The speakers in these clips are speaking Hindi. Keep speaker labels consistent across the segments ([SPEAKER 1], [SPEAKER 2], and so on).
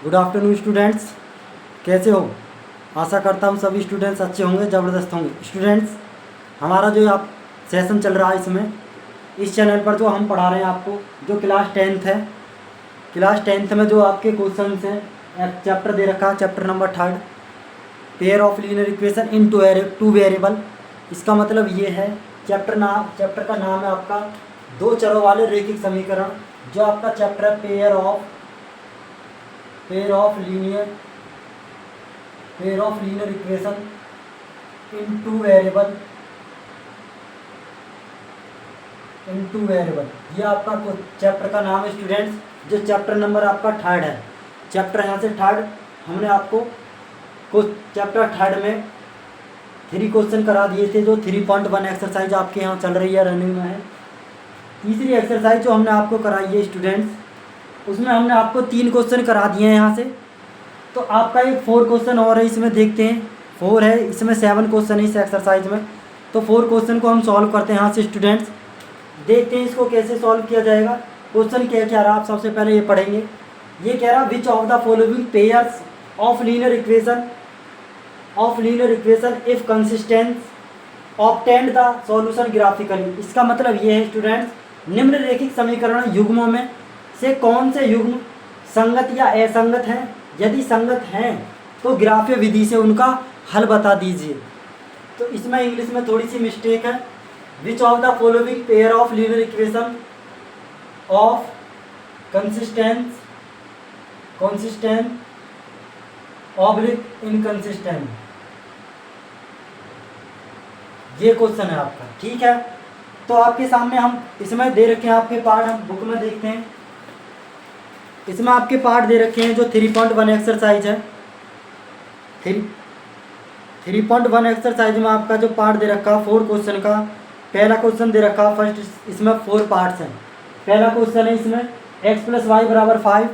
[SPEAKER 1] गुड आफ्टरनून स्टूडेंट्स, कैसे हो? आशा करता हूँ सभी स्टूडेंट्स अच्छे होंगे, ज़बरदस्त होंगे। स्टूडेंट्स, हमारा जो आप सेशन चल रहा है इसमें इस चैनल पर जो हम पढ़ा रहे हैं आपको, जो क्लास 10th है, क्लास 10th में जो आपके क्वेश्चन हैं, एक चैप्टर दे रखा है, chapter number 3, pair of linear equation in two variable. इसका मतलब ये है, चैप्टर का नाम है आपका दो चरों वाले रैखिक समीकरण। जो आपका चैप्टर है pair of linear equation in two variable, ये आपका चैप्टर का नाम है स्टूडेंट्स। जो चैप्टर नंबर आपका 3 है, चैप्टर यहाँ से 3 हमने आपको चैप्टर 3 में 3 क्वेश्चन करा दिए थे। जो 3.1 एक्सरसाइज आपके यहाँ चल रही है, रनिंग में है। तीसरी एक्सरसाइज जो हमने आपको कराई है स्टूडेंट्स, उसमें हमने आपको 3 क्वेश्चन करा दिए हैं यहाँ से। तो आपका एक 4 क्वेश्चन और है, इसमें देखते हैं। 4 है, इसमें 7 क्वेश्चन है इस एक्सरसाइज में। तो 4 क्वेश्चन को हम सॉल्व करते हैं यहाँ से स्टूडेंट्स। देखते हैं इसको कैसे सॉल्व किया जाएगा। क्वेश्चन क्या कह रहा है, आप सबसे पहले ये पढ़ेंगे। ये कह रहा है which of the following pairs of linear equation if consistence obtained the solution graphically. इसका मतलब ये है स्टूडेंट्स, निम्नलिखित समीकरण युग्मों में से कौन से युग्म संगत या असंगत हैं। यदि संगत हैं तो ग्राफ्य विधि से उनका हल बता दीजिए। तो इसमें इंग्लिश में थोड़ी सी मिस्टेक है। Which of the following pair of linear equation of consistent oblique inconsistent, ये क्वेश्चन है आपका। ठीक है, तो आपके सामने हम इसमें दे रखे हैं आपके पार्ट, हम बुक में देखते हैं। इसमें आपके पार्ट दे रखे हैं जो 3.1 एक्सरसाइज है। 3.1 एक्सरसाइज में आपका जो पार्ट दे रखा है 4 क्वेश्चन का, पहला क्वेश्चन दे रखा फर्स्ट, इसमें 4 पार्ट्स हैं। पहला क्वेश्चन है इसमें x + y = 5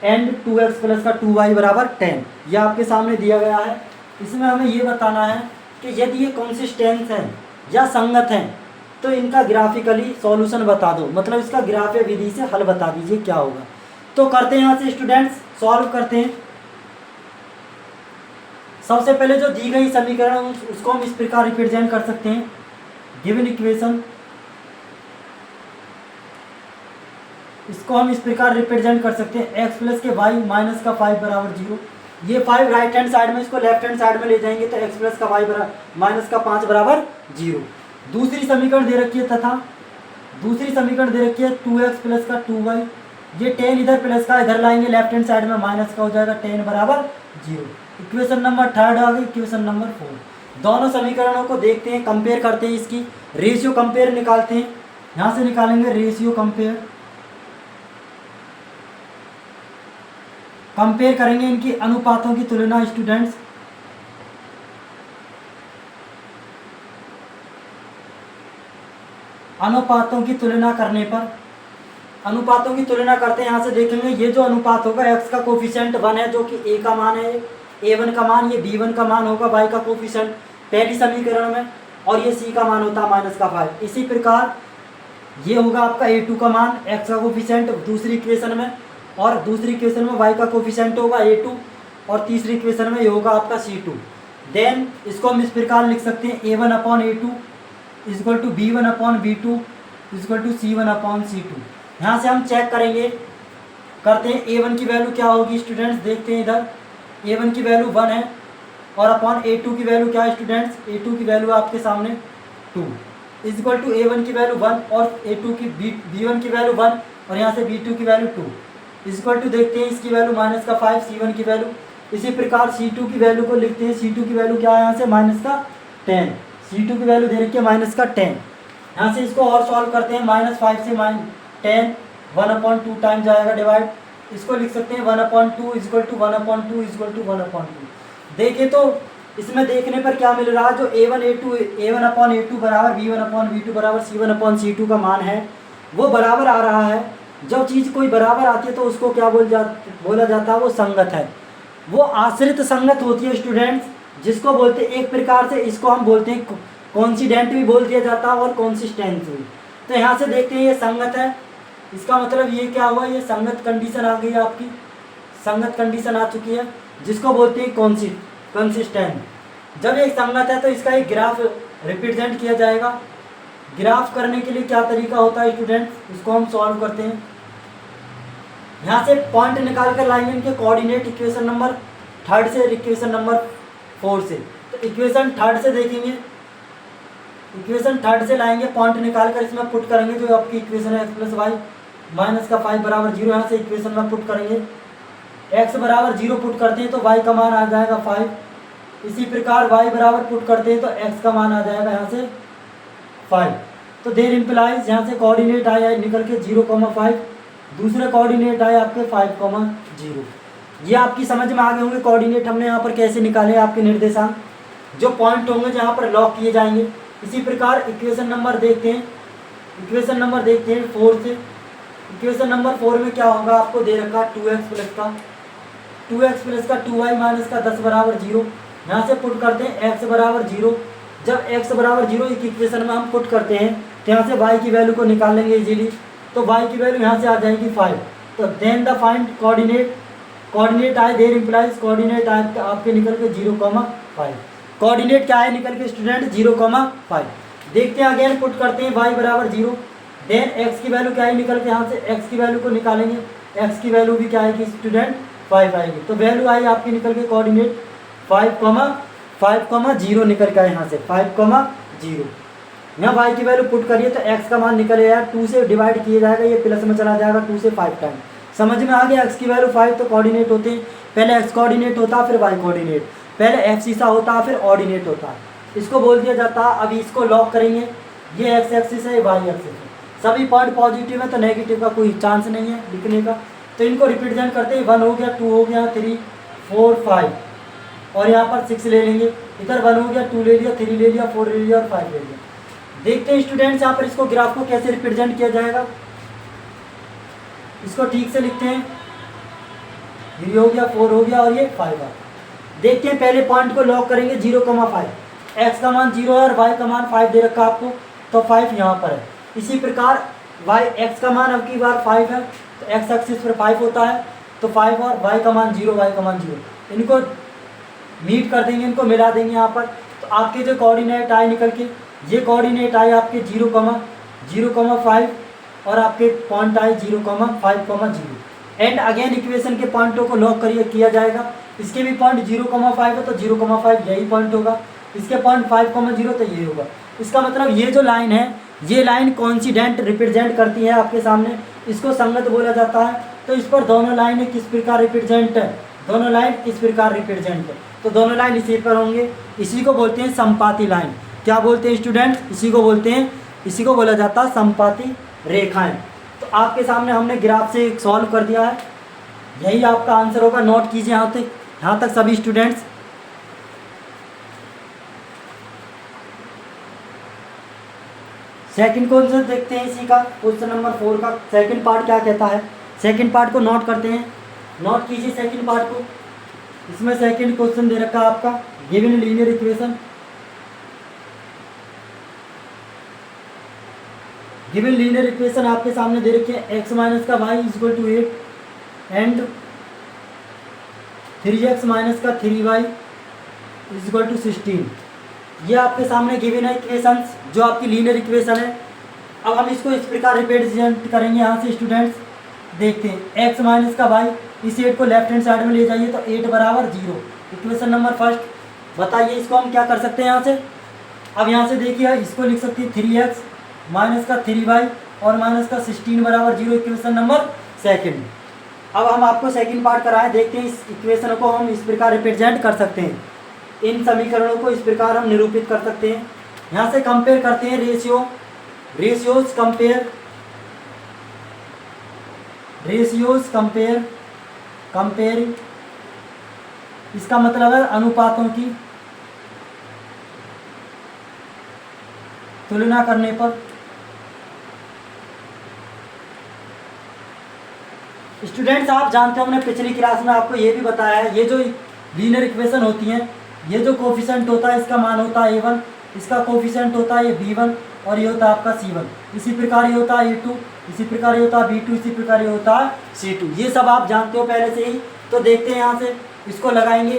[SPEAKER 1] एंड 2x + का 2y = 10। यह आपके सामने दिया गया है। इसमें हमें ये बताना है कि यदि ये कंसिस्टेंट हैं या संगत हैं तो इनका ग्राफिकली सॉल्यूशन बता दो, मतलब इसका ग्राफ्य विधि से हल बता दीजिए क्या होगा। तो करते हैं यहाँ से स्टूडेंट्स, सॉल्व करते हैं। सबसे पहले जो दी गई समीकरण उसको हम इस प्रकार रिप्रेजेंट कर सकते हैं। गिवन इक्वेशन, इसको हम इस प्रकार रिप्रेजेंट कर सकते हैं x + के y - का 5 = 0। ये 5 राइट हैंड साइड में, इसको लेफ्ट हैंड साइड में ले जाएंगे तो x + का y - का 5 = 0। दूसरी समीकरण दे रखी है तथा दूसरी समीकरण दे रखी है 2x + का 2y। ये 10 इधर प्लस का इधर लाएंगे, लेफ्ट हैंड साइड में माइनस का हो जाएगा, 10 = 0। इक्वेशन नंबर 3 आ गई। इक्वेशन नंबर 4, दोनों समीकरणों को देखते हैं, कंपेयर करते हैं, इसकी रेशियो कंपेयर निकालते हैं। यहाँ से निकालेंगे रेशियो कंपेयर करेंगे इनकी अनुपातों की तुलना स्टूडेंट्स। अनुपातों की तुलना करने पर, अनुपातों की तुलना करते हैं। यहाँ से देखेंगे ये जो अनुपात होगा, x का कोफिशिएंट 1 है जो कि a का मान है, a1 का मान, ये b1 का मान होगा y का कोफिशिएंट पहली समीकरण में, और ये c का मान होता है -5। इसी प्रकार ये होगा आपका a2 का मान, x का कोफिशिएंट दूसरी इक्वेशन में, और दूसरी इक्वेशन में y का कोफिशिएंट होगा a2, और तीसरी इक्वेशन में ये होगा आपका c2। देन इसको हम इस प्रकार लिख सकते हैं a1/a2 = b1/b2 = c1/c2। यहाँ से हम चेक करेंगे, करते हैं a1 की वैल्यू क्या होगी स्टूडेंट्स। देखते हैं इधर a1 की वैल्यू 1 है, और अपॉन a2 की वैल्यू क्या है स्टूडेंट्स। a2 की वैल्यू आपके सामने 2 = a1 की वैल्यू 1 और a2 की b1 की वैल्यू 1 और यहाँ से b2 की वैल्यू 2 = देखते हैं इसकी वैल्यू -5, c1 की वैल्यू। इसी प्रकार c2 की वैल्यू को लिखते हैं। c2 की वैल्यू क्या है यहाँ से -10, c2 की वैल्यू दे रखी है -10। यहाँ से इसको और सॉल्व करते हैं। -5 से -10 1/2 टाइम जाएगा डिवाइड, इसको लिख सकते हैं 1/2 = 1/2 = 1/2। देखिए तो इसमें देखने पर क्या मिल रहा है, जो a1/a2 बराबर b1/b2 बराबर c1/c2 का मान है वो बराबर आ रहा है। जब चीज़ कोई बराबर आती है तो उसको क्या बोला जाता है, वो संगत है। वो आश्रित संगत होती है स्टूडेंट्स, जिसको बोलते हैं एक प्रकार से इसको हम बोलते हैं कॉन्सिडेंट भी बोल दिया जाता है और कॉन्सिस्टेंट भी। तो यहाँ से देखते हैं ये संगत है, इसका मतलब ये क्या हुआ, ये संगत कंडीशन आ गई आपकी। संगत कंडीशन आ चुकी है, जिसको बोलते हैं कंसिस्टेंट। जब ये संगत है तो इसका एक ग्राफ रिप्रेजेंट किया जाएगा। ग्राफ करने के लिए क्या तरीका होता है स्टूडेंट, इसको हम सॉल्व करते हैं। यहाँ से पॉइंट निकाल कर लाएंगे इनके कोऑर्डिनेट इक्वेशन नंबर 3 से इक्वेशन नंबर 4 से। तो इक्वेशन 3 से देखेंगे, इक्वेशन 3 से लाएंगे पॉइंट निकाल कर, इसमें पुट करेंगे जो आपकी इक्वेशन है x + y माइनस का 5 बराबर 0। यहाँ से इक्वेशन में पुट करेंगे, x बराबर 0 पुट करते हैं तो y का मान आ जाएगा 5। इसी प्रकार y बराबर पुट करते हैं तो x का मान आ जाएगा यहाँ से 5। तो देयर इम्प्लाइज यहाँ से कोऑर्डिनेट आया निकल के 0,5, दूसरे कोऑर्डिनेट आए आपके 5,0। ये आपकी समझ में आ गए होंगे कोऑर्डिनेट हमने यहाँ पर कैसे निकाले, आपके निर्देशांक जो पॉइंट होंगे जहाँ पर लॉक किए जाएंगे। इसी प्रकार इक्वेशन नंबर देखते हैं, इक्वेशन नंबर देखते हैं 4 से। इक्वेशन नंबर 4 में क्या होगा, आपको दे रखा 2x प्लस का 2y माइनस का 10 बराबर 0। यहाँ से पुट करते हैं x बराबर 0। जब x बराबर 0 एक इक्वेशन में हम पुट करते हैं तो यहाँ से y की वैल्यू को निकाल लेंगे इजीली। तो y की वैल्यू यहाँ से आ जाएगी 5। तो देन द फाइंड कोऑर्डिनेट आए, देयर इम्प्लाइज कोऑर्डिनेट आए आपके निकल के 0,5। कोऑर्डिनेट क्या है निकल के स्टूडेंट 0,5। देखते हैं अगेन पुट करते हैं y बराबर 0। देन x की वैल्यू क्या है निकल के, यहाँ से x की वैल्यू को निकालेंगे, x की वैल्यू भी क्या आएगी स्टूडेंट 5 आएगी। तो वैल्यू आई आपकी निकल के कोऑर्डिनेट 5,0 निकल के आए, यहाँ से 5,0। यहाँ y की वैल्यू पुट करिए तो x का मान निकलेगा 2 से डिवाइड किया जाएगा, ये प्लस में चला जाएगा 2 से 5 टाइम। समझ में आ गया, x की वैल्यू 5 तो कोऑर्डिनेट होते हैं, पहले x कोऑर्डिनेट होता फिर y कोऑर्डिनेट, पहले f सीसा होता फिर ऑर्डिनेट होता, इसको बोल दिया जाता। अभी इसको लॉक करेंगे, ये x एक्सिस है, y एक्सिस है, सभी पॉइंट पॉजिटिव है तो नेगेटिव का कोई चांस नहीं है लिखने का। तो इनको रिप्रेजेंट करते हैं, 1 हो गया, 2 हो गया, 3 4 5 और यहाँ पर 6 ले लेंगे, इधर 1 हो गया, 2 ले लिया, 3 ले लिया, 4 ले लिया और 5 ले लिया। देखते हैं स्टूडेंट्स यहाँ पर इसको ग्राफ को कैसे रिप्रेजेंट किया जाएगा, इसको ठीक से लिखते हैं। 3 हो गया, 4 हो गया और ये 5 आ। देखते हैं पहले पॉइंट को लॉक करेंगे 0,5, x का मान 0 है और y का मान 5 दे रखा आपको, तो 5 यहाँ पर है। इसी प्रकार x का मान अब की बार 5 है तो x एक्सिस पर 5 होता है, तो 5 और y का मान 0, y का मान 0, इनको मीट कर देंगे, इनको मिला देंगे यहाँ पर। तो आपके जो कोऑर्डिनेट आए निकल के, ये कोऑर्डिनेट आए आपके 0,5 और आपके पॉइंट आए 0,5,0। एंड अगेन इक्वेशन के पॉइंटों को लॉक किया जाएगा। इसके भी पॉइंट 0,5 है तो 0,5 यही पॉइंट होगा, इसके पॉइंट 5,0 तो ये होगा। इसका मतलब ये जो लाइन है, ये लाइन कोइंसिडेंट रिप्रेजेंट करती है आपके सामने, इसको संगत बोला जाता है। तो इस पर दोनों लाइन किस प्रकार रिप्रेजेंट है, दोनों लाइन किस प्रकार रिप्रेजेंट है, तो दोनों लाइन इसी पर होंगे, इसी को बोलते हैं समपाती लाइन। क्या बोलते हैं स्टूडेंट, इसी को बोलते हैं, इसी को बोला जाता है समपाती रेखाएं। तो आपके सामने हमने ग्राफ से सॉल्व कर दिया है, यही आपका आंसर होगा। नोट कीजिए यहाँ तक सभी स्टूडेंट्स। सेकंड क्वेश्चन देखते हैं इसी का, क्वेश्चन नंबर 4 का सेकंड पार्ट क्या कहता है। सेकंड पार्ट को नोट करते हैं, नोट कीजिए सेकंड पार्ट को। इसमें सेकंड क्वेश्चन दे रखा है आपका, given linear equation, given linear equation आपके सामने दे रखी है, x माइनस का y equal to 8 and 3x minus का 3y इक्वल टू 16। ये आपके सामने गिवन है इक्वेशंस, जो आपकी लीनियर इक्वेशन है। अब हम इसको इस प्रकार रिप्रेजेंट करेंगे। यहाँ से स्टूडेंट्स देखते हैं, x माइनस का y, इस 8 को लेफ्ट हैंड साइड में ले जाइए तो 8 बराबर 0। Equation number first. बताइए इसको हम क्या कर सकते हैं यहाँ से। अब यहाँ से देखिए, इसको लिख सकते हैं 3x माइनस का 3y और माइनस का 16 बराबर 0। Equation number second. अब हम आपको सेकंड पार्ट कराएं, देखते हैं इस इक्वेशन को हम इस प्रकार रिप्रेजेंट कर सकते हैं, इन समीकरणों को इस प्रकार हम निरूपित कर सकते हैं। यहाँ से कंपेयर करते हैं रेशियोज कंपेयर, इसका मतलब है अनुपातों की तुलना करने पर। स्टूडेंट्स आप जानते हो, हमने पिछली क्लास में आपको ये भी बताया है, ये जो लीनियर इक्वेशन होती हैं, ये जो कोफिशिएंट होता है इसका मान होता है a1, इसका कोफिशिएंट होता है ये b1 और ये होता है आपका c1। इसी प्रकार ये होता है a2, इसी प्रकार ये होता है b2, इसी प्रकार ये होता है c2। ये सब आप जानते हो पहले से ही, तो देखते हैं यहाँ से इसको लगाएंगे,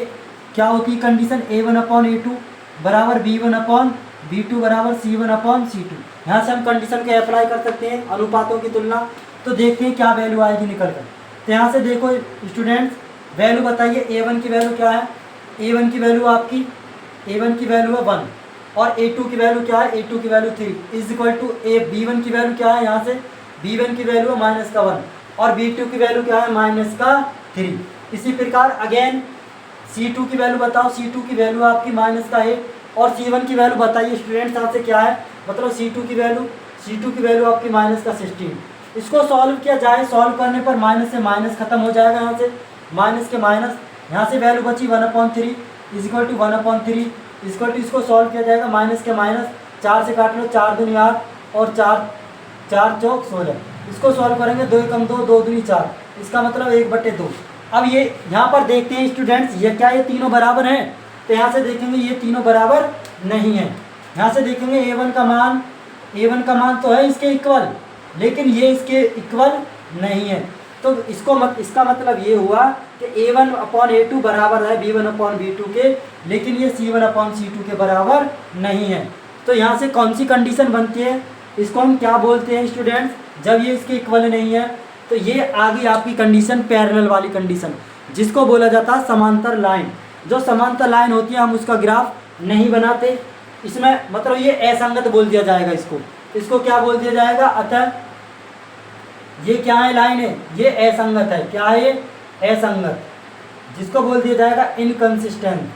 [SPEAKER 1] क्या होती है कंडीशन, A1/A2 बराबर B1/B2 बराबर C1/C2। यहाँ से हम कंडीशन को अप्लाई कर सकते हैं अनुपातों की तुलना। तो देखते हैं क्या वैल्यू आएगी निकल कर। तो यहाँ से देखो स्टूडेंट्स, वैल्यू बताइए, A1 की वैल्यू क्या है, A1 की वैल्यू आपकी, A1 की वैल्यू है 1 और A2 की वैल्यू क्या है, A2 की value 3 is equal to B1 की वैल्यू क्या है, यहाँ से B1 की वैल्यू है -1 और B2 की वैल्यू क्या है, -3। इसी प्रकार अगेन C2 की वैल्यू बताओ, C2 की वैल्यू आपकी -8 और C1 की वैल्यू बताइए स्टूडेंट्स यहाँ से क्या है, मतलब C2 की वैल्यू आपकी -16। इसको सॉल्व किया जाए, सॉल्व करने पर माइनस से माइनस खत्म हो जाएगा, यहाँ से माइनस के माइनस, यहाँ से वैल्यू बची 1/3 is equal to 1/3 equal to, इसको सॉल्व किया जाएगा माइनस के माइनस, 4 से काट लो, 4 दूनी 8 और 4 चौक 16। इसको सॉल्व करेंगे 2 एकम 2, 2 दूनी 4, इसका मतलब 1/2। अब ये यहाँ पर देखते हैं स्टूडेंट्स, ये क्या ये तीनों बराबर हैं, तो यहाँ से देखेंगे ये तीनों बराबर नहीं है। यहाँ से देखेंगे A1 का मान तो है इसके इक्वल, लेकिन ये इसके इक्वल नहीं है। तो इसका मतलब ये हुआ कि A1/A2 बराबर है B1/B2 के, लेकिन ये C1/C2 के बराबर नहीं है। तो यहाँ से कौन सी कंडीशन बनती है, इसको हम क्या बोलते हैं स्टूडेंट्स, जब ये इसके इक्वल नहीं है तो ये आगे आपकी कंडीशन पैरेलल वाली कंडीशन, जिसको बोला जाता है समांतर लाइन। जो समांतर लाइन होती है हम उसका ग्राफ नहीं बनाते, इसमें मतलब ये असंगत बोल दिया जाएगा, इसको क्या बोल दिया जाएगा, अतः ये क्या है, लाइन है, ये असंगत है, क्या है, असंगत, जिसको बोल दिया जाएगा इनकंसिस्टेंट।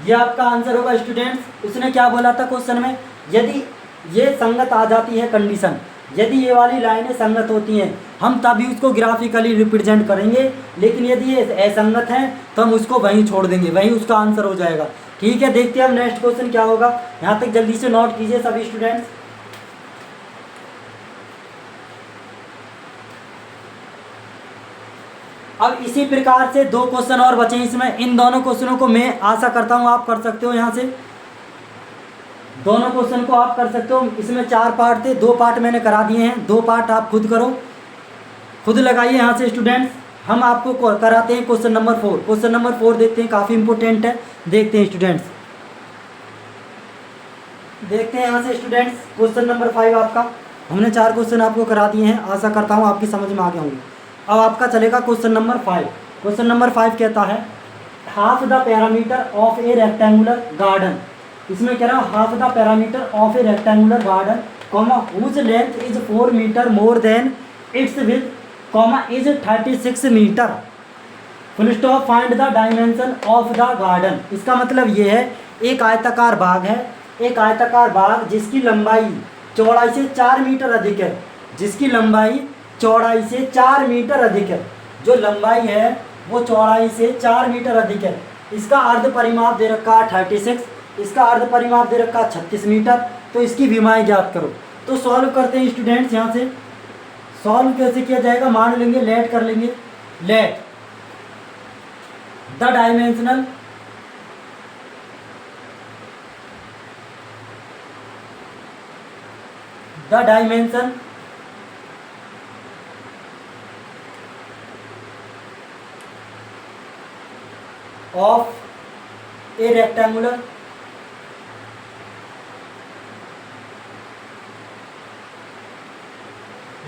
[SPEAKER 1] ये आपका आंसर होगा स्टूडेंट्स। उसने क्या बोला था क्वेश्चन में, यदि ये संगत आ जाती है कंडीशन, यदि ये वाली लाइनें संगत होती हैं हम तभी उसको ग्राफिकली रिप्रेजेंट करेंगे, लेकिन यदि ये असंगत हैं तो हम उसको वहीं छोड़ देंगे, वहीं उसका आंसर हो जाएगा। ठीक है, देखते हैं अब नेक्स्ट क्वेश्चन क्या होगा। यहाँ तक जल्दी से नोट कीजिए सभी स्टूडेंट्स। अब इसी प्रकार से 2 क्वेश्चन और बचे इसमें, इन दोनों क्वेश्चनों को मैं आशा करता हूँ आप कर सकते हो। यहाँ से दोनों क्वेश्चन को आप कर सकते हो। इसमें 4 पार्ट थे, 2 पार्ट मैंने करा दिए हैं, 2 पार्ट आप खुद करो, खुद लगाइए यहाँ से स्टूडेंट्स। हम आपको कराते हैं क्वेश्चन नंबर 4। क्वेश्चन नंबर 4 देखते हैं, काफ़ी इंपॉर्टेंट है, देखते हैं स्टूडेंट्स। देखते हैं यहाँ से स्टूडेंट्स क्वेश्चन नंबर 5 आपका, हमने 4 क्वेश्चन आपको करा दिए हैं, आशा करता हूँ आपकी समझ में आ गए होंगे। अब आपका चलेगा क्वेश्चन नंबर 5। क्वेश्चन नंबर 5 कहता है half the parameter of a rectangular garden. इसमें कह रहा है half the parameter of a rectangular garden comma whose length is 4 metre more than its width comma is 36 metre full stop find the dimension of the garden. इसका मतलब ये है, एक आयताकार बाग है, एक आयताकार बाग जिसकी लंबाई चौड़ाई से 4 मीटर अधिक है, जिसकी लंबाई चौड़ाई से 4 मीटर अधिक है, जो लंबाई है वो चौड़ाई से 4 मीटर अधिक है। इसका अर्ध परिमाप दे रखा है 36, इसका अर्ध परिमाप दे रखा है 36 मीटर। तो इसकी विमाएँ ज्ञात करो। तो सॉल्व करते हैं स्टूडेंट्स। यहाँ से सॉल्व कैसे किया जाएगा, मान लेंगे लेट कर लेंगे, let the dimensional dimension of a rectangular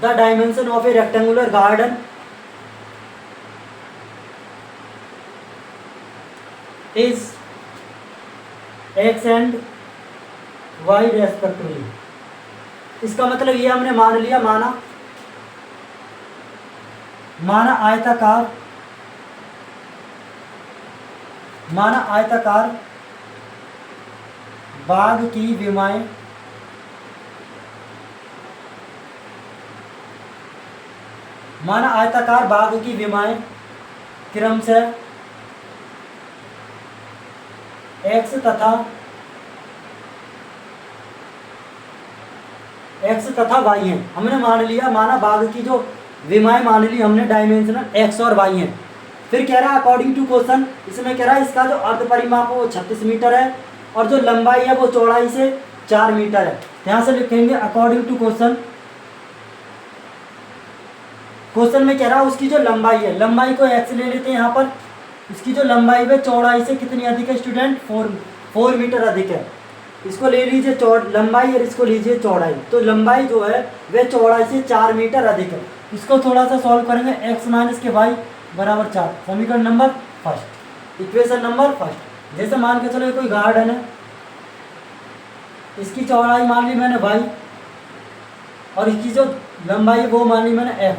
[SPEAKER 1] the dimension of a rectangular garden is x and y respectively। इसका मतलब ये हमने मान लिया, माना आयताकार बाग की विमाएं क्रमशः x तथा y हैं। हमने मान लिया, माना बाग की जो विमाएं मान ली हमने, डायमेंशनल x और y हैं। फिर कह रहा है अकॉर्डिंग टू क्वेश्चन, इसमें कह रहा है इसका जो अर्ध परिमाप है वो 36 मीटर है और जो लंबाई है वो चौड़ाई से 4 मीटर है। यहाँ से लिखेंगे अकॉर्डिंग टू क्वेश्चन, क्वेश्चन में कह रहा है उसकी जो लंबाई है, लंबाई को x ले लेते हैं यहाँ पर। इसकी जो लंबाई है चौड़ाई से कितनी अधिक है स्टूडेंट, 4 मीटर अधिक है। इसको ले लीजिए लंबाई और इसको लीजिए चौड़ाई। तो लंबाई जो है वह चौड़ाई से 4 मीटर अधिक है। इसको थोड़ा सा सॉल्व करेंगे, x माइनस के वाई बराबर 4, समीकरण number first, equation number first. जैसे मान के चलो कोई गार्डन है, इसकी चौड़ाई मान ली मैंने y और इसकी जो लंबाई है वो मान ली मैंने x।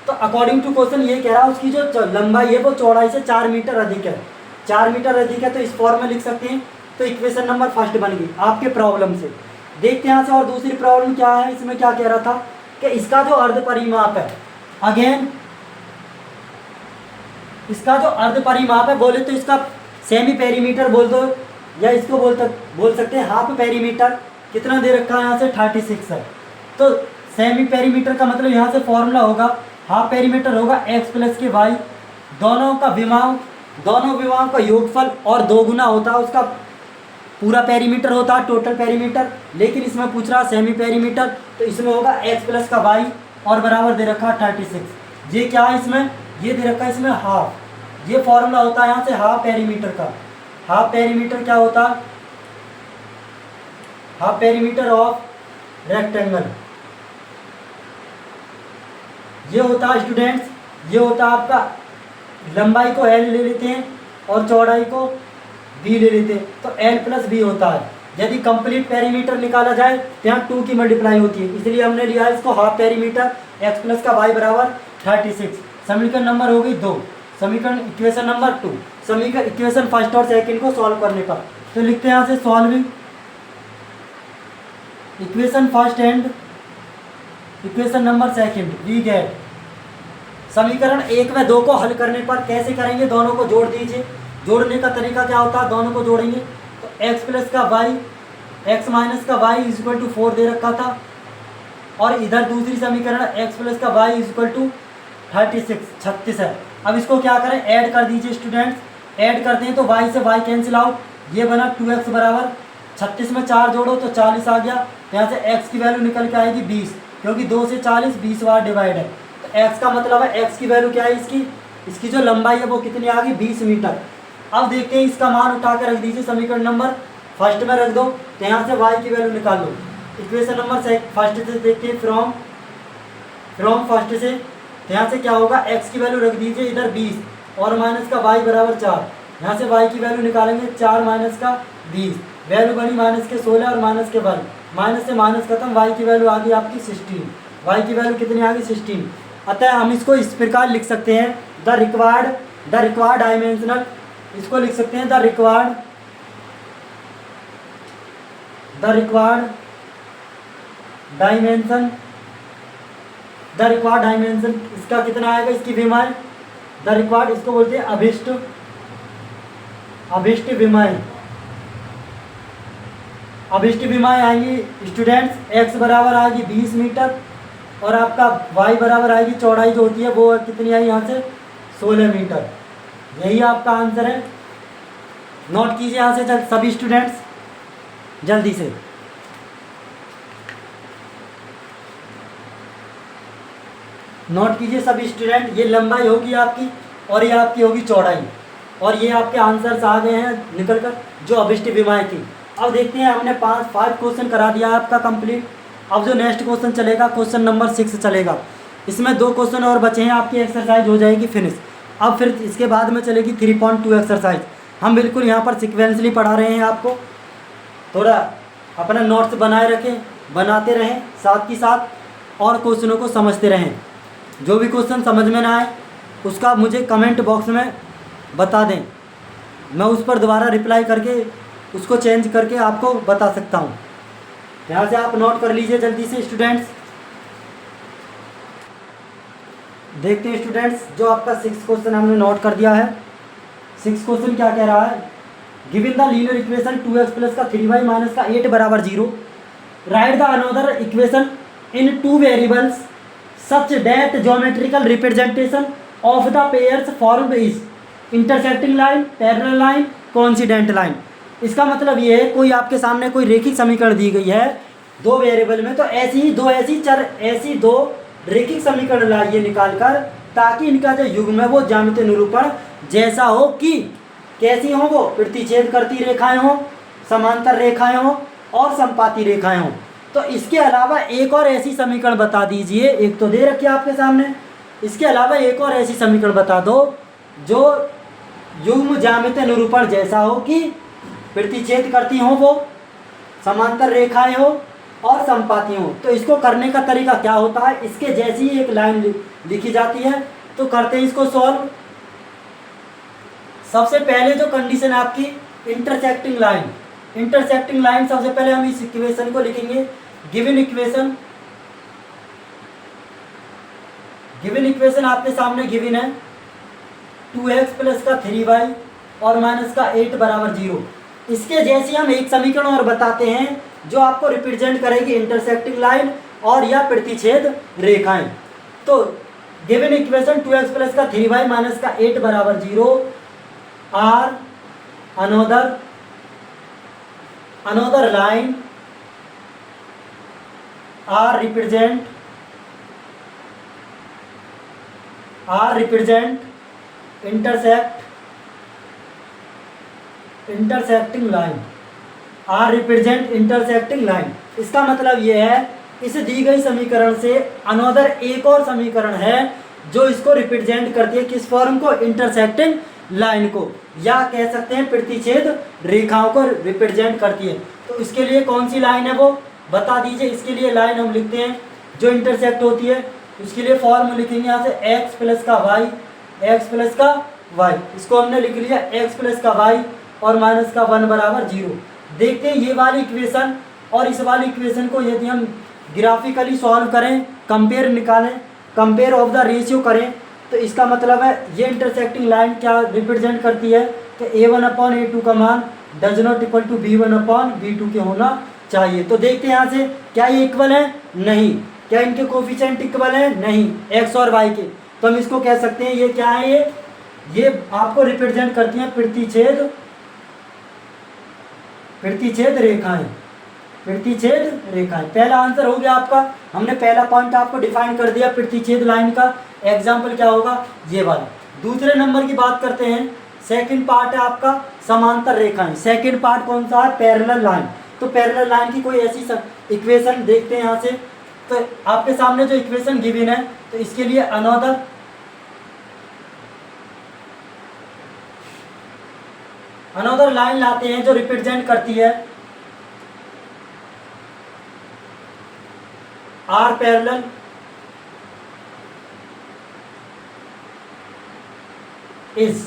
[SPEAKER 1] तो अकॉर्डिंग टू क्वेश्चन ये कह रहा है उसकी जो लंबाई है वो चौड़ाई से 4 मीटर अधिक है, 4 मीटर अधिक है। तो इस फॉर्म में लिख सकते हैं। तो इक्वेशन नंबर फर्स्ट बन गई आपके प्रॉब्लम से। देखते हैं यहाँ से और दूसरी प्रॉब्लम क्या है। इसमें क्या कह रहा था कि इसका जो अर्ध परिमाप है, अगेन इसका जो अर्ध परिमाप है बोले तो इसका सेमी पेरीमीटर बोल दो, या इसको बोल सकते हैं हाफ पेरीमीटर। कितना दे रखा है यहाँ से 36 है। तो सेमी पेरीमीटर का मतलब यहाँ से फॉर्मूला होगा, हाफ पेरीमीटर होगा x प्लस के वाई, दोनों विमाओं का योगफल और 2 गुना होता है उसका पूरा पेरीमीटर होता है, टोटल पेरीमीटर। लेकिन इसमें पूछ रहा सेमी पेरीमीटर, तो इसमें होगा x प्लस का वाई और बराबर दे रखा 36। ये क्या है इसमें, ये दे रखा है इसमें हाफ। ये फॉर्मूला होता है यहाँ से हाफ पेरीमीटर का। हाफ पेरीमीटर क्या होता है, हाफ पेरीमीटर ऑफ रेक्टेंगल। ये होता है स्टूडेंट्स, ये होता है आपका लंबाई को l ले लेते हैं और चौड़ाई को b ले लेते हैं, तो l प्लस b होता है। यदि कंप्लीट पेरीमीटर निकाला जाए तो यहाँ 2 की मल्टीप्लाई होती है, इसलिए हमने लिया है इसको हाफ पेरीमीटर। x प्लस का y बराबर 36। समीकरण नंबर हो गई 2, समीकरण इक्वेशन नंबर 2। समीकरण इक्वेशन फर्स्ट और सेकंड को सॉल्व करने का, तो लिखते हैं यहाँ से solving equation first and equation number second. We get समीकरण 1 व 2 को हल करने पर कैसे करेंगे, दोनों को जोड़ दीजिए। जोड़ने का तरीका क्या होता है, दोनों को जोड़ेंगे तो x प्लस का वाई, x माइनस का वाई इज इक्वल टू 4 दे रखा था, और इधर दूसरी समीकरण x प्लस का वाई इज इक्वल टू 36 है। अब इसको क्या करें, ऐड कर दीजिए स्टूडेंट्स। ऐड करते हैं तो y से y कैंसिल आउट, ये बना 2x बराबर 36 में 4 जोड़ो तो 40 आ गया। यहाँ से x की वैल्यू निकल के आएगी 20, क्योंकि 2 से 40 20 बार डिवाइड है। तो x का मतलब है x की वैल्यू क्या है, इसकी जो लंबाई है वो कितनी आ गई 20 मीटर। अब देखते हैं इसका मान उठा के रख दीजिए, समीकरण नंबर फर्स्ट में रख दो, तो यहाँ से y की वैल्यू निकाल लो। इक्वेशन नंबर फर्स्ट से देखते हैं, फ्रॉम फर्स्ट से, तो यहाँ से क्या होगा, x की वैल्यू रख दीजिए इधर 20 और माइनस का y बराबर 4। यहाँ से y की वैल्यू निकालेंगे 4 माइनस का 20, वैल्यू बनी माइनस के 16 और माइनस के 1, माइनस से माइनस खत्म, y की वैल्यू आ गई आपकी 16। y की वैल्यू कितनी आ गई 16। अतः हम इसको इस प्रकार लिख सकते हैं, द रिक्वायर्ड डायमेंशनल, इसको लिख सकते हैं द रिक्वायर्ड डायमेंशन, इसका कितना आएगा, इसकी विमाएं, द रिक्वायर्ड, इसको बोलते हैं अभिष्ट विमाएं आएंगी स्टूडेंट्स। x बराबर आएगी 20 मीटर और आपका y बराबर आएगी, चौड़ाई जो होती है वो कितनी आई यहाँ से 16 मीटर। यही आपका आंसर है। नोट कीजिए यहाँ से सभी स्टूडेंट्स जल्दी से। नोट कीजिए सभी स्टूडेंट, ये लंबाई होगी आपकी और ये आपकी होगी चौड़ाई, और ये आपके आंसर्स आ गए हैं निकल कर जो अभिष्ट विमाएं थी। अब देखते हैं, हमने 5 क्वेश्चन करा दिया आपका कंप्लीट। अब जो नेक्स्ट क्वेश्चन चलेगा, क्वेश्चन नंबर 6 चलेगा। इसमें 2 क्वेश्चन और बचे हैं, आपकी एक्सरसाइज हो जाएगी फिनिश। अब फिर इसके बाद में चलेगी 3.2 एक्सरसाइज। हम बिल्कुल यहाँ पर सिक्वेंसली पढ़ा रहे हैं आपको, थोड़ा अपना नोट्स बनाते रहें साथ ही साथ, और क्वेश्चनों को समझते रहें। जो भी क्वेश्चन समझ में ना आए उसका मुझे कमेंट बॉक्स में बता दें, मैं उस पर दोबारा रिप्लाई करके उसको चेंज करके आपको बता सकता हूँ। यहाँ से आप नोट कर लीजिए जल्दी से स्टूडेंट्स। देखते हैं स्टूडेंट्स, जो आपका 6 क्वेश्चन हमने नोट कर दिया है। 6 क्वेश्चन क्या कह रहा है, given the linear equation 2x plus का 3y माइनस का 8 बराबर 0, right the another equation in 2 variables such that geometrical representation of the pairs formed is intersecting line, parallel line, coincident line. इसका मतलब ये है, कोई आपके सामने कोई रेखिक समीकरण दी गई है 2 वेरिएबल में, तो ऐसी दो रेखिक समीकरण लाइए निकाल कर, ताकि इनका जो युग्म है वो ज्यामितीय निरूपण जैसा हो कि कैसी हो वो, प्रतिच्छेद करती रेखाएं हो, समांतर रेखाएं हो और संपाती रेखाएं हो। तो इसके अलावा एक और ऐसी समीकरण बता दीजिए, एक तो दे रखी है आपके सामने, इसके अलावा एक और ऐसी समीकरण बता दो जो युग्म ज्यामितीय निरूपण जैसा हो कि प्रतिच्छेद करती हो वो, समांतर रेखाएं हो और संपाती हो। तो इसको करने का तरीका क्या होता है, इसके जैसी ही एक लाइन लिखी जाती है। तो करते हैं इसको सॉल्व। सबसे पहले जो कंडीशन है आपकी इंटरसेक्टिंग लाइन, इंटरसेक्टिंग लाइन सबसे पहले हम इस इक्वेशन को लिखेंगे। गिवन इक्वेशन आपके सामने गिवन है 2x प्लस का 3y और माइनस का 8 बराबर 0। इसके जैसे हम एक समीकरण और बताते हैं जो आपको रिप्रेजेंट करेगी इंटरसेक्टिंग लाइन और या प्रतिच्छेद रेखाएं। तो गिवन इक्वेशन 2x प्लस का 3y माइनस का 8 बराबर 0 are another line are represent intersecting line, are represent intersecting line। इसका मतलब यह है इस दी गई समीकरण से अनदर एक और समीकरण है जो इसको रिप्रेजेंट करती है, किस फॉर्म को, इंटरसेक्टिंग लाइन को, या कह सकते हैं प्रतिच्छेद रेखाओं को रिप्रेजेंट करती है। तो इसके लिए कौन सी लाइन है वो बता दीजिए। इसके लिए लाइन हम लिखते हैं जो इंटरसेक्ट होती है, उसके लिए फॉर्म लिखेंगे यहाँ से x प्लस का y, इसको हमने लिख लिया x प्लस का y और माइनस का 1 बराबर 0। देखते हैं ये वाली इक्वेशन और इस वाली इक्वेशन को यदि हम ग्राफिकली सॉल्व करें, कंपेयर निकालें, कंपेयर ऑफ द रेशियो करें, तो इसका मतलब है ये इंटरसेक्टिंग लाइन क्या रिप्रेजेंट करती है कि a1/a2 का मान does not equal to b1/b2 के होना चाहिए। तो देखते हैं यहाँ से क्या ये इक्वल है, नहीं। क्या इनके कोफिशिएंट इक्वल है, नहीं, x और y के। तो हम इसको कह सकते हैं ये क्या है, ये आपको रिप्रेजेंट करती हैं प्रतिच्छेद रेखाएं। पहला आंसर हो गया आपका। हमने पहला पॉइंट आपको डिफाइन कर दिया प्रतिच्छेद लाइन का। एग्जाम्पल क्या होगा, ये वाला। दूसरे नंबर की बात करते हैं। सेकंड पार्ट है आपका समांतर रेखाएं। सेकंड पार्ट कौन सा है, पैरेलल लाइन। तो पैरेलल लाइन की कोई ऐसी इक्वेशन देखते हैं यहाँ से। तो आपके सामने जो इक्वेशन गिवन है, तो इसके लिए अनदर लाइन लाते हैं जो रिप्रेजेंट करती है are parallel is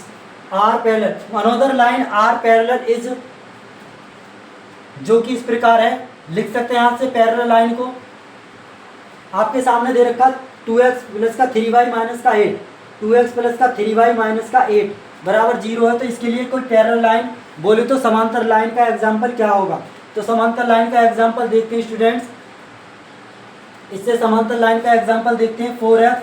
[SPEAKER 1] another line are parallel is, जो कि इस प्रकार है, लिख सकते हैं यहाँ से पैरेलल लाइन को। आपके सामने दे रखा 2x प्लस का 3y माइनस का 8, 2x प्लस का 3y माइनस का 8 बराबर 0 है। तो इसके लिए कोई पैरेलल लाइन बोले तो समांतर लाइन का एग्जाम्पल क्या होगा। तो समांतर लाइन का एग्जाम्पल देखते हैं स्टूडेंट्स। इससे समांतर लाइन का एग्जाम्पल देखते हैं 4x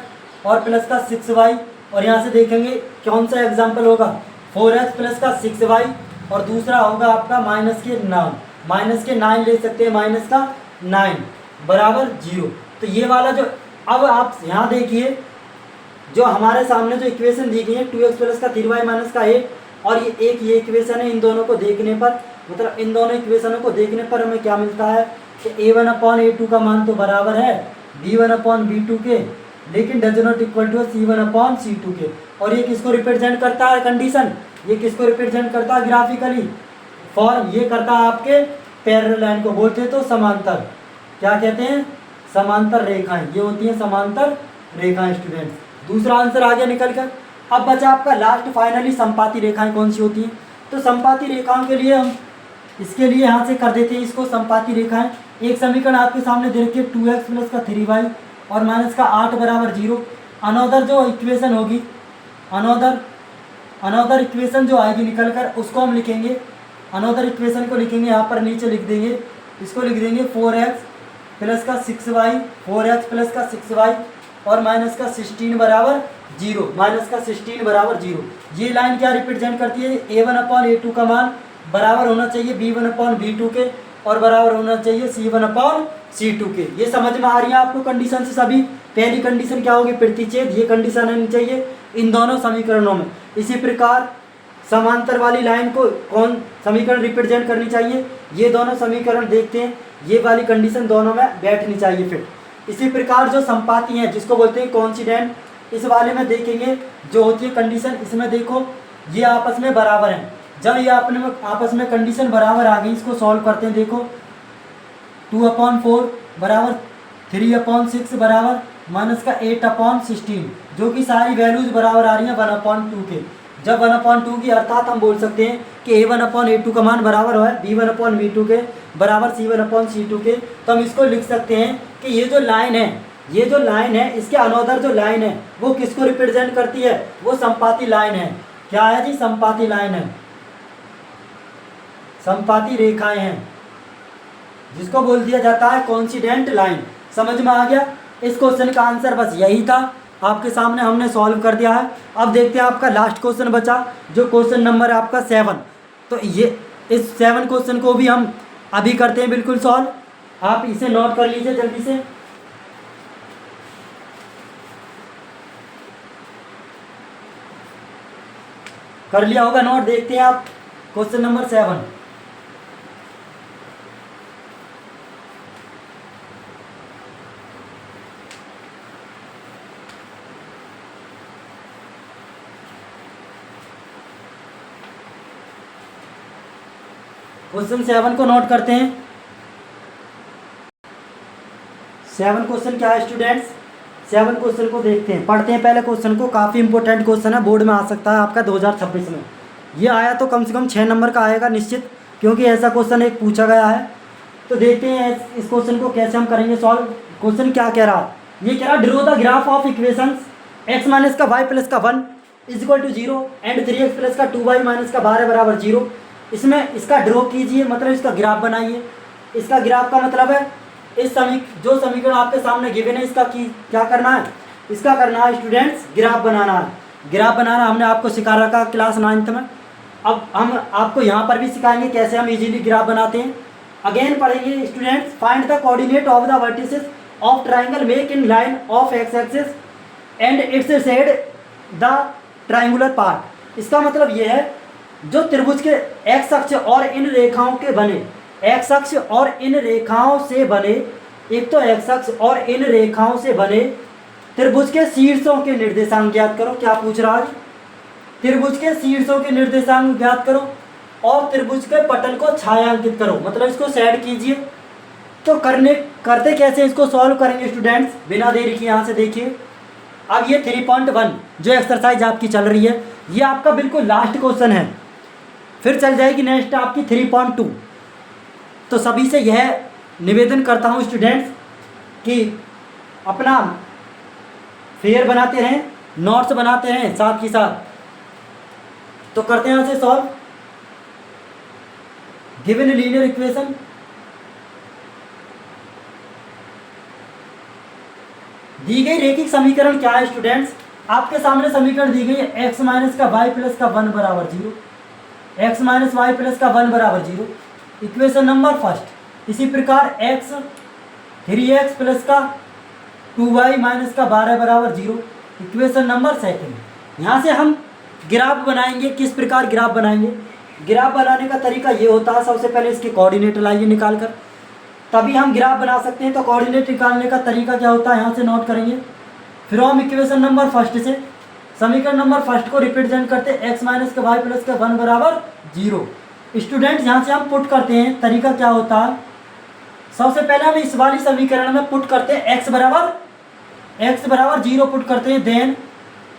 [SPEAKER 1] और प्लस का 6y, और यहाँ से देखेंगे कौन सा एग्जाम्पल होगा, 4x प्लस का 6y और दूसरा होगा आपका माइनस के 9 ले सकते हैं, माइनस का 9 बराबर 0। तो ये वाला जो, अब आप यहाँ देखिए जो हमारे सामने जो इक्वेशन दी गई है 2x प्लस का 3y माइनस का 8 और ये इक्वेशन है। इन दोनों को देखने पर, मतलब इन दोनों इक्वेशनों को देखने पर हमें क्या मिलता है कि a1/a2 का मान तो बराबर है b1/b2 के, लेकिन does not equal to c1/c2 के। और ये किसको रिप्रेजेंट करता है, कंडीशन, ये किसको रिप्रेजेंट करता है ग्राफिकली फॉर्म, ये करता है आपके पैरेलल लाइन को बोलते हैं तो समांतर, क्या कहते हैं, समांतर रेखाएं। ये होती हैं समांतर रेखाएं स्टूडेंट्स। दूसरा आंसर आ गया निकल कर। अब बचा आपका लास्ट फाइनली संपाती रेखाएं कौन सी होती हैं। तो संपाती रेखाओं के लिए हम इसके लिए यहाँ से कर देते हैं इसको संपाती रेखाएं। एक समीकरण आपके सामने दे रखी है 2x प्लस का 3y और माइनस का 8 बराबर 0। अनदर जो इक्वेशन होगी, अनदर इक्वेशन जो आएगी निकल कर, उसको हम लिखेंगे, अनदर इक्वेशन को लिखेंगे यहाँ पर नीचे लिख देंगे, इसको लिख देंगे 4x प्लस का 6y, 4x प्लस का 6y और माइनस का 16 बराबर 0, माइनस का 16 बराबर 0। ये लाइन क्या रिप्रेजेंट करती है, a1/a2 का मान बराबर होना चाहिए b1/b2 के। और बराबर होना चाहिए C1/C2 के। ये समझ में आ रही है आपको कंडीशन से सभी। पहली कंडीशन क्या होगी, प्रतिच्छेद, ये कंडीशन आनी चाहिए इन दोनों समीकरणों में। इसी प्रकार समांतर वाली लाइन को कौन समीकरण रिप्रेजेंट करनी चाहिए, ये दोनों समीकरण देखते हैं, ये वाली कंडीशन दोनों में बैठनी चाहिए फिर। इसी प्रकार जो संपाती हैं जिसको बोलते हैं कोइंसिडेंट, इस वाले में देखेंगे जो होती है कंडीशन, इसमें देखो ये आपस में बराबर हैं। जब ये आपस में कंडीशन बराबर आ गई, इसको सॉल्व करते हैं। देखो 2/4 बराबर 3/6 बराबर -8/16, जो कि सारी वैल्यूज बराबर आ रही हैं 1/2 के। जब 1/2 की अर्थात हम बोल सकते हैं कि A1/A2 का मान बराबर है B1/B2 के बराबर C1/C2 के। तो हम इसको लिख सकते हैं कि ये जो लाइन है, इसके अनोदर जो लाइन है वो किसको रिप्रेजेंट करती है, वो संपाती लाइन है। क्या है जी, संपाती लाइन है, संपाती रेखाएं हैं, जिसको बोल दिया जाता है कोइंसिडेंट लाइन। समझ में आ गया। इस क्वेश्चन का आंसर बस यही था, आपके सामने हमने सॉल्व कर दिया है। अब देखते हैं आपका लास्ट क्वेश्चन बचा, जो क्वेश्चन नंबर है आपका 7। तो ये इस 7 क्वेश्चन को भी हम अभी करते हैं बिल्कुल सॉल्व। आप इसे नोट कर लीजिए जल्दी से। कर लिया होगा नोट, देखते हैं आप क्वेश्चन नंबर 7। क्वेश्चन 7 को नोट करते हैं। 7 क्वेश्चन क्या है स्टूडेंट्स, 7 क्वेश्चन को देखते हैं, पढ़ते हैं पहले क्वेश्चन को। काफ़ी इंपॉर्टेंट क्वेश्चन है, बोर्ड में आ सकता है आपका 2026 में। ये आया तो कम से कम 6 नंबर का आएगा निश्चित, क्योंकि ऐसा क्वेश्चन एक पूछा गया है। तो देखते हैं इस क्वेश्चन को कैसे हम करेंगे सॉल्व। क्वेश्चन क्या कह रहा, ये कह रहा draw the graph of equations x minus का y प्लस का 1 is equal to 0 and 3x plus का 2y माइनस का 12 बराबर 0। इसमें इसका ड्रॉ कीजिए, मतलब इसका ग्राफ बनाइए। इसका ग्राफ का मतलब है जो समीकरण आपके सामने गिवन है, इसका क्या करना है, इसका करना है स्टूडेंट्स ग्राफ बनाना है। ग्राफ बनाना हमने आपको सिखा रखा क्लास 9th में। अब हम आपको यहाँ पर भी सिखाएंगे कैसे हम इजीली ग्राफ बनाते हैं। अगेन पढ़ेंगे students, find the coordinate of the vertices of triangle make in line of X axis and its shade the triangular part. इसका मतलब ये है जो त्रिभुज के एक्स अक्ष और इन रेखाओं के बने, एक्स अक्ष और इन रेखाओं से बने, एक तो एक्स अक्ष और इन रेखाओं से बने त्रिभुज के शीर्षों के निर्देशांक ज्ञात करो। क्या पूछ रहा है, त्रिभुज के शीर्षों के निर्देशांक ज्ञात करो और त्रिभुज के पटल को छायांकित करो, मतलब इसको सेट कीजिए। तो करते कैसे इसको सॉल्व करेंगे स्टूडेंट्स, बिना देरी के यहाँ से देखिए। अब ये 3.1 जो एक्सरसाइज आपकी चल रही है, ये आपका बिल्कुल लास्ट क्वेश्चन है, फिर चल जाएगी नेक्स्ट आपकी 3.2। तो सभी से यह निवेदन करता हूँ स्टूडेंट्स कि अपना फेयर बनाते रहें, नोट्स बनाते रहें साथ ही साथ। तो करते हैं यहाँ से सॉल्व। गिवन लीनियर इक्वेशन, दी गई रेखिक समीकरण क्या है स्टूडेंट्स, आपके सामने समीकरण दी गई है x माइनस का y प्लस का 1 बराबर 0, x माइनस वाई प्लस का 1 बराबर 0, इक्वेशन नंबर फर्स्ट। इसी प्रकार x 3x प्लस का 2y माइनस का 12 बराबर 0, इक्वेशन नंबर सेकंड। यहाँ से हम ग्राफ बनाएंगे। किस प्रकार ग्राफ बनाएंगे, ग्राफ बनाने का तरीका ये होता है, सबसे पहले इसके कोऑर्डिनेट लाइए निकाल कर, तभी हम ग्राफ बना सकते हैं। तो कोऑर्डिनेट निकालने का तरीका क्या होता है, यहाँ से नोट करेंगे। फ्रॉम इक्वेशन नंबर फर्स्ट से समीकरण नंबर फर्स्ट को रिप्रेजेंट करते x माइनस का वाई प्लस का 1 बराबर 0। स्टूडेंट्स यहाँ से हम पुट करते हैं, तरीका क्या होता है, सबसे पहले हम इस वाली समीकरण में पुट करते हैं x बराबर 0 पुट करते हैं। देन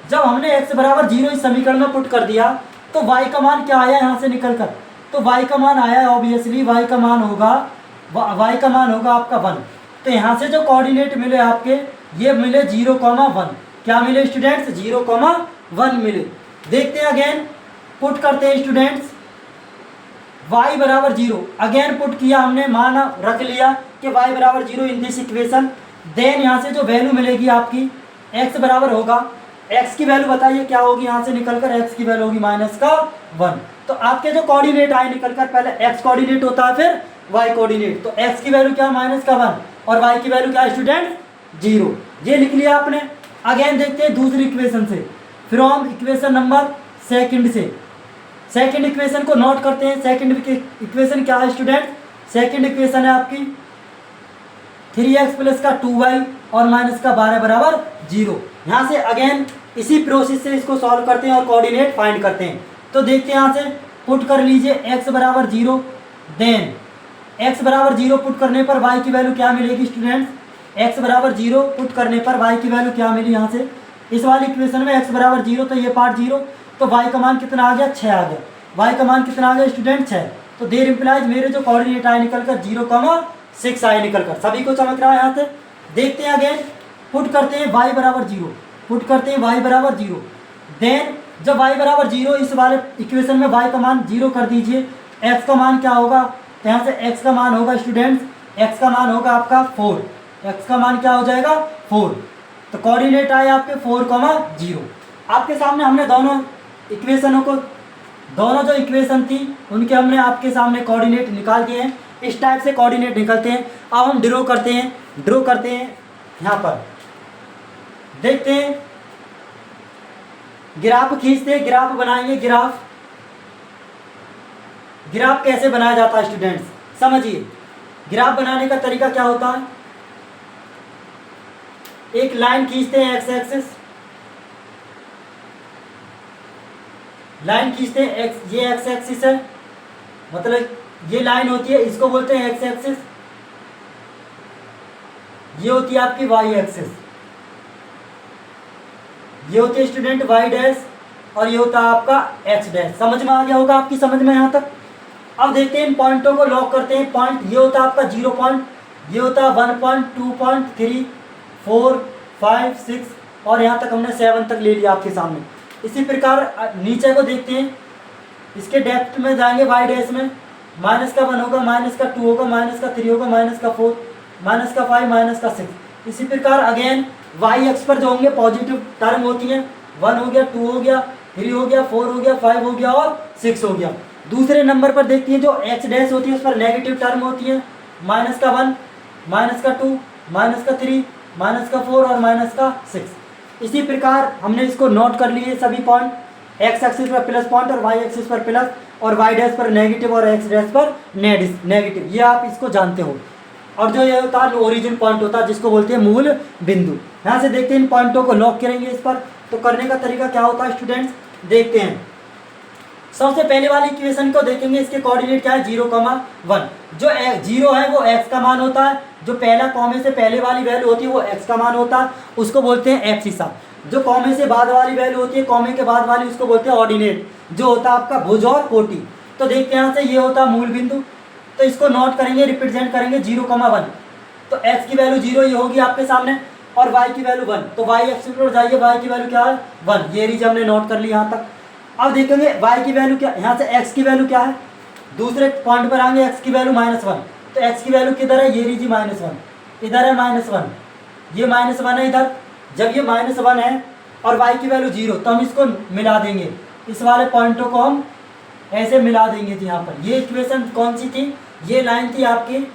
[SPEAKER 1] जब हमने x बराबर 0 इस समीकरण में पुट कर दिया तो y का मान क्या आया यहाँ से निकल कर, तो y का मान आया ऑब्वियसली y का मान होगा आपका 1। तो यहाँ से जो कोऑर्डिनेट मिले आपके, ये मिले 0,1। क्या मिले स्टूडेंट्स, 0,1 मिले। देखते हैं अगेन, पुट करते हैं स्टूडेंट्स, y बराबर 0 अगेन पुट किया हमने, मान रख लिया कि y बराबर 0 इन दिस इक्वेशन। देन यहाँ से जो वैल्यू मिलेगी आपकी x बराबर होगा, x की वैल्यू बताइए क्या होगी, यहाँ से निकलकर x की वैल्यू होगी -1। तो आपके जो कोऑर्डिनेट आए निकलकर, पहले x कोऑर्डिनेट होता है फिर वाई कोऑर्डिनेट। तो एक्स की वैल्यू क्या, माइनस का 1, और वाई की वैल्यू क्या है स्टूडेंट, 0। ये लिख लिया आपने। अगेन देखते हैं दूसरी इक्वेशन से, फ्रॉम इक्वेशन नंबर सेकंड से। सेकंड इक्वेशन को नोट करते हैं। सेकंड इक्वेशन क्या है स्टूडेंट, सेकंड इक्वेशन है आपकी 3x प्लस का 2y और माइनस का 12 बराबर 0। यहाँ से अगेन इसी प्रोसेस से इसको सॉल्व करते हैं और कोऑर्डिनेट फाइंड करते हैं। तो देखते हैं यहाँ से पुट कर लीजिए x बराबर 0, देन x बराबर 0 पुट करने पर y की वैल्यू क्या मिलेगी स्टूडेंट्स, x बराबर 0 पुट करने पर y की वैल्यू क्या मिली यहाँ से, इस वाली इक्वेशन में x बराबर 0 तो ये पार्ट 0, तो y का मान कितना आ गया, 6 आ गया। y का मान कितना आ गया स्टूडेंट, 6। तो देर इम्प्लाइज मेरे जो कोऑर्डिनेट आए निकल कर 0,6 आए निकल कर। सभी को चमक रहा है यहाँ से। देखते हैं अगेन, पुट करते हैं y बराबर 0, पुट करते हैं y बराबर 0, देन जब y बराबर 0 इस वाले इक्वेशन में y का मान 0 कर दीजिए, x का मान क्या होगा, तो यहाँ से x का मान होगा स्टूडेंट्स, x का मान होगा आपका 4, x का मान क्या हो जाएगा 4। तो कोऑर्डिनेट आए आपके 4,0। आपके सामने हमने दोनों इक्वेशनों को, दोनों जो इक्वेशन थी उनके हमने आपके सामने कोऑर्डिनेट निकाल दिए हैं। इस टाइप से कोऑर्डिनेट निकलते हैं। अब हम ड्रॉ करते हैं यहाँ पर। देखते हैं, ग्राफ खींचते हैं, ग्राफ बनाएंगे। ग्राफ कैसे बनाया जाता है स्टूडेंट्स, समझिए। ग्राफ बनाने का तरीका क्या होता है, एक लाइन खींचते हैं, एक्स एक्सिस लाइन खींचते हैं, एक्स, ये एक्स एक्सिस है, मतलब ये लाइन होती है, इसको बोलते हैं एक्स एक्सिस। ये होती है आपकी वाई एक्सिस, ये होती है स्टूडेंट वाई डैश, और ये होता है आपका एक्स डैश। समझ में आ गया होगा आपकी समझ में यहाँ तक। अब देखते हैं इन पॉइंटों को लॉक करते हैं। पॉइंट ये होता है आपका 0 पॉइंट, ये होता है 1 पॉइंट, 2 पॉइंट, 3, 4, 5, 6 और यहाँ तक हमने 7 तक ले लिया आपके सामने। इसी प्रकार नीचे को देखते हैं, इसके डेप्थ में जाएंगे वाई डैश में, माइनस का 1 होगा, माइनस का 2 होगा, माइनस का 3 होगा, माइनस का 4, माइनस का 5, माइनस का 6। इसी प्रकार अगेन वाई एक्स पर जो होंगे पॉजिटिव टर्म होती हैं, 1 हो गया, 2 हो गया, 3 हो गया, 4 हो गया, 5 हो गया और 6 हो गया। दूसरे नंबर पर देखती हैं जो एक्स डैश होती है उस पर नेगेटिव टर्म होती है, माइनस का 1, माइनस का 2, माइनस का 3, माइनस का 4 और माइनस का 6। इसी प्रकार हमने इसको नोट कर लिए सभी पॉइंट, एक्स एक्सिस पर प्लस पॉइंट और वाई एक्सिस पर प्लस और वाई डैश पर नेगेटिव और एक्स डैश पर नेगेटिव, ये आप इसको जानते हो। और जो ये होता है ओरिजिन पॉइंट होता है जिसको बोलते हैं मूल बिंदु। यहाँ से देखते हैं इन पॉइंटों को लॉक करेंगे इस पर। तो करने का तरीका क्या होता है स्टूडेंट्स, देखते हैं। सबसे पहले वाली इक्वेशन को देखेंगे, इसके कोऑर्डिनेट क्या है 0,1। जो 0 है वो x का मान होता है, जो पहला कॉमे से पहले वाली वैल्यू होती है वो x का मान होता है, उसको बोलते हैं एब्सिसा। जो कॉमे से बाद वाली वैल्यू होती है, कॉमे के बाद वाली, उसको बोलते हैं ऑर्डिनेट, जो होता है आपका भुज और कोटि। तो देखते हैं यहाँ से ये होता है मूल बिंदु, तो इसको नोट करेंगे, रिप्रेजेंट करेंगे 0,1। तो x की वैल्यू 0 ये होगी आपके सामने और y की वैल्यू 1। तो y एक्सिस पर जाइए, y की वैल्यू क्या है 1, ये रीजन हमने नोट कर ली यहाँ तक। अब देखेंगे y की वैल्यू क्या, यहाँ से x की वैल्यू क्या है, दूसरे पॉइंट पर आएंगे, x की वैल्यू -1। तो x की वैल्यू किधर है, ये लीजिए -1, इधर है -1, ये -1 है इधर। जब ये -1 है और y की वैल्यू 0, तो हम इसको मिला देंगे, इस वाले पॉइंटों को हम ऐसे मिला देंगे। थी यहाँ पर ये इक्वेशन कौन सी थी, ये लाइन थी आपकी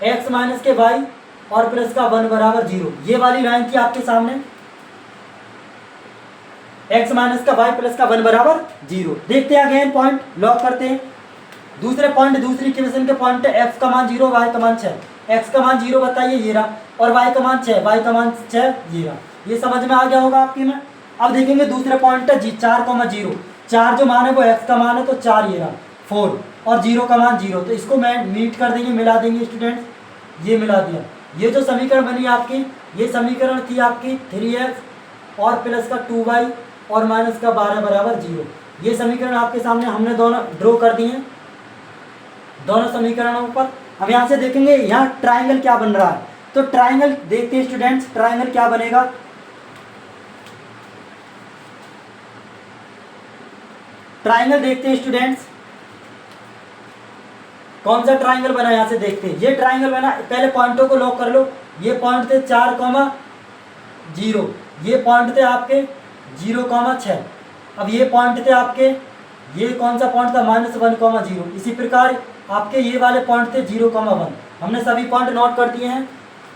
[SPEAKER 1] x माइनस के y और प्लस का 1 बराबर 0, ये वाली लाइन थी आपके सामने, x माइनस का y प्लस का 1 बराबर 0। देखते हैं अगेन पॉइंट लॉक करते हैं। दूसरे पॉइंट, दूसरी इक्वेशन के पॉइंट है x का मान 0, y का मान 6। x का मान 0 बताइए ये रहा, और y का मान 6, y का मान 6 ये रहा। ये समझ में आ गया होगा आपके में। अब देखेंगे दूसरे पॉइंट है 4,0, 4 जो मान है वो x का मान है, तो 4 ये रहा, 4 और 0 का मान 0। तो इसको मैं मीट कर देंगे, मिला देंगे स्टूडेंट्स, ये मिला दिया। ये जो समीकरण बनी आपकी, ये समीकरण थी आपकी 3x और प्लस का 2y और माइनस का 12 बराबर 0। ये समीकरण आपके सामने हमने दोनों ड्रॉ कर दिए, दोनों समीकरणों पर। अब यहाँ से देखेंगे यहाँ ट्राइंगल क्या बन रहा है। तो ट्राइंगल देखते हैं स्टूडेंट्स, ट्राइंगल क्या बनेगा। ट्राइंगल देखते हैं स्टूडेंट्स, कौन सा ट्राइंगल बना, यहाँ से देखते हैं। ये ट्राइंगल बना, पहले पॉइंटों को लॉक कर लो। ये पॉइंट थे 4,0, ये पॉइंट थे आपके 0,6। अब ये पॉइंट थे आपके, ये कौन सा पॉइंट था -1,0। इसी प्रकार आपके ये वाले पॉइंट थे 0,1, हमने सभी पॉइंट नोट कर दिए हैं।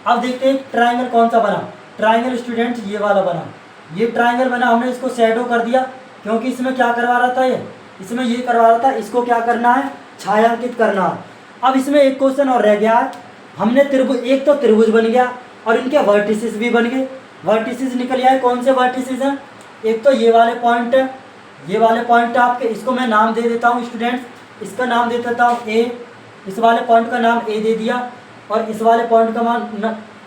[SPEAKER 1] अब देखते हैं ट्राइंगल कौन सा बना। ट्राइंगल स्टूडेंट ये वाला बना, ये ट्राइंगल बना, हमने इसको शैडो कर दिया क्योंकि इसमें क्या करवा रहा था, ये इसमें ये करवा रहा था, इसको क्या करना है, छायांकित करना है। अब इसमें एक क्वेश्चन और रह गया है, हमने त्रिभुज, एक तो त्रिभुज बन गया और इनके वर्टिसेस भी बन गए। वर्टिसेस निकल आए, कौन से वर्टिसेस हैं, एक तो ये वाले पॉइंट है, ये वाले पॉइंट आपके, इसको मैं नाम दे देता हूँ स्टूडेंट्स, इसका नाम दे देता हूँ ए, इस वाले पॉइंट का नाम ए दे दिया और इस वाले पॉइंट का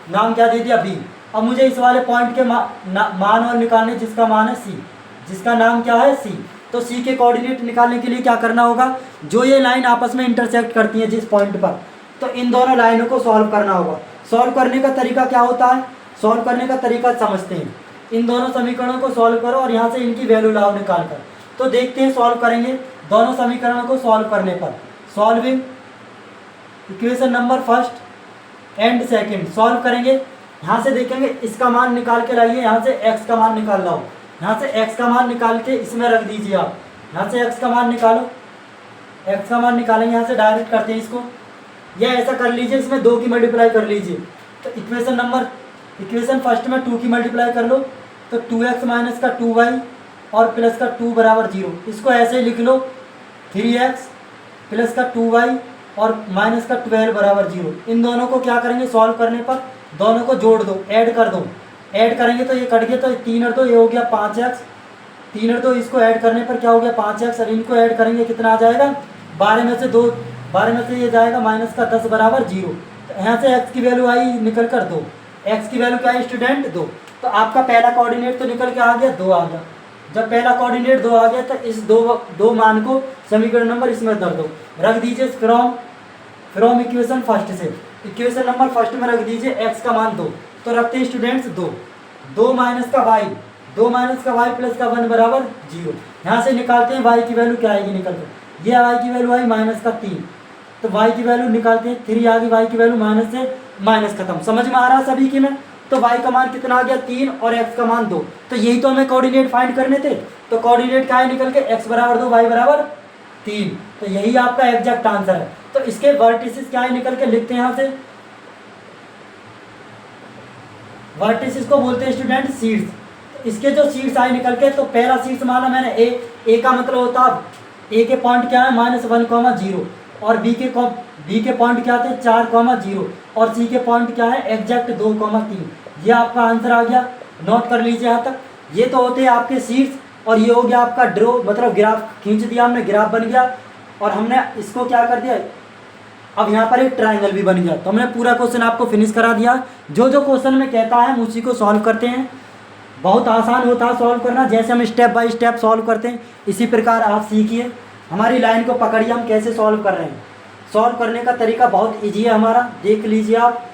[SPEAKER 1] नाम क्या दे दिया, बी। अब मुझे इस वाले पॉइंट के मान और निकालने, जिसका मान है सी, जिसका नाम क्या है सी। तो सी के कोऑर्डिनेट निकालने के लिए क्या करना होगा, जो ये लाइन आपस में इंटरसेक्ट करती है जिस पॉइंट पर, तो इन दोनों लाइनों को सॉल्व करना होगा। सॉल्व करने का तरीका क्या होता है, सॉल्व करने का तरीका समझते हैं। इन दोनों समीकरणों को सॉल्व करो और यहाँ से इनकी वैल्यू लाओ निकाल कर। तो देखते हैं सॉल्व करेंगे दोनों समीकरणों को सॉल्व करने पर। Solving equation number first and second solve करेंगे। यहाँ से देखेंगे, इसका मान निकाल के लाइए, यहाँ से x का मान निकाल लाओ, यहाँ से x का मान निकाल के इसमें रख दीजिए आप, यहाँ से x का मान निकालो, x का मान निकालेंगे, यहाँ से डायरेक्ट करते हैं इसको, या ऐसा कर लीजिए, इसमें 2 की मल्टीप्लाई कर लीजिए। तो इक्वेशन फर्स्ट में 2 की मल्टीप्लाई कर लो, तो 2x माइनस का 2y और प्लस का 2 बराबर 0। इसको ऐसे ही लिख लो, 3x प्लस का 2y और माइनस का 12 बराबर 0। इन दोनों को क्या करेंगे, सॉल्व करने पर दोनों को जोड़ दो, ऐड कर दो। ऐड करेंगे तो ये कट गया, तो 3 और 2 ये हो गया 5x, 3 और 2 इसको ऐड करने पर क्या हो गया 5x, और इनको ऐड करेंगे कितना आ जाएगा, 12 में से 2, 12 में से ये जाएगा माइनस का 10 बराबर 0। तो यहाँ से x की वैल्यू आई निकल कर 2, x की वैल्यू क्या है स्टूडेंट 2। तो आपका पहला कोऑर्डिनेट तो निकल के आ गया 2 आ गया। जब पहला कोऑर्डिनेट 2 आ गया तो इस दो मान को समीकरण नंबर इसमें धर दो, रख दीजिए फ्रॉम इक्वेशन फर्स्ट से, इक्वेशन नंबर फर्स्ट में रख दीजिए x का मान 2। तो रखते हैं स्टूडेंट्स 2 माइनस का y, 2 माइनस का y प्लस का 1 बराबर 0। यहाँ से निकालते हैं y की वैल्यू क्या आएगी निकल कर, ये y की वैल्यू आई माइनस का 3, तो y की वैल्यू निकालते हैं 3 आ गई, y की वैल्यू माइनस से माइनस खत्म। समझ में आ रहा है सभी की में। तो y का मान कितना आ गया 3 और x का मान 2। तो यही तो हमें कोऑर्डिनेट फाइंड करने थे। तो कोऑर्डिनेट क्या है निकल के, x बराबर 2 y बराबर 3। तो यही आपका एग्जैक्ट आंसर है। तो इसके वर्टिसेस क्या है निकल के लिखते हैं, यहाँ से वर्टिसेस को बोलते हैं स्टूडेंट शीर्ष। इसके जो शीर्ष आए निकल के, तो पहला शीर्ष माना मैंने ए का मतलब होता है ए के पॉइंट क्या है -1,0 और बी के पॉइंट क्या थे 4,0 और सी के पॉइंट क्या है एग्जैक्ट 2,3। ये आपका आंसर आ गया, नोट कर लीजिए यहाँ तक। ये तो होते हैं आपके शीर्ष और ये हो गया आपका ड्रॉ, मतलब ग्राफ खींच दिया हमने, ग्राफ बन गया और हमने इसको क्या कर दिया, अब यहाँ पर एक ट्राइंगल भी बन गया। तो हमने पूरा क्वेश्चन आपको फिनिश करा दिया। जो जो क्वेश्चन में कहता है हम उसी को सॉल्व करते हैं। बहुत आसान होता है सॉल्व करना, जैसे हम स्टेप बाय स्टेप सॉल्व करते हैं इसी प्रकार आप सीखिए। हमारी लाइन को पकड़िए, हम कैसे सॉल्व कर रहे हैं। सॉल्व करने का तरीका बहुत ईजी है हमारा, देख लीजिए आप।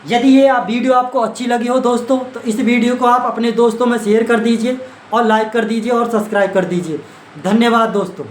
[SPEAKER 1] यदि ये वीडियो आपको अच्छी लगी हो दोस्तों, तो इस वीडियो को आप अपने दोस्तों में शेयर कर दीजिए और लाइक कर दीजिए और सब्सक्राइब कर दीजिए। धन्यवाद दोस्तों।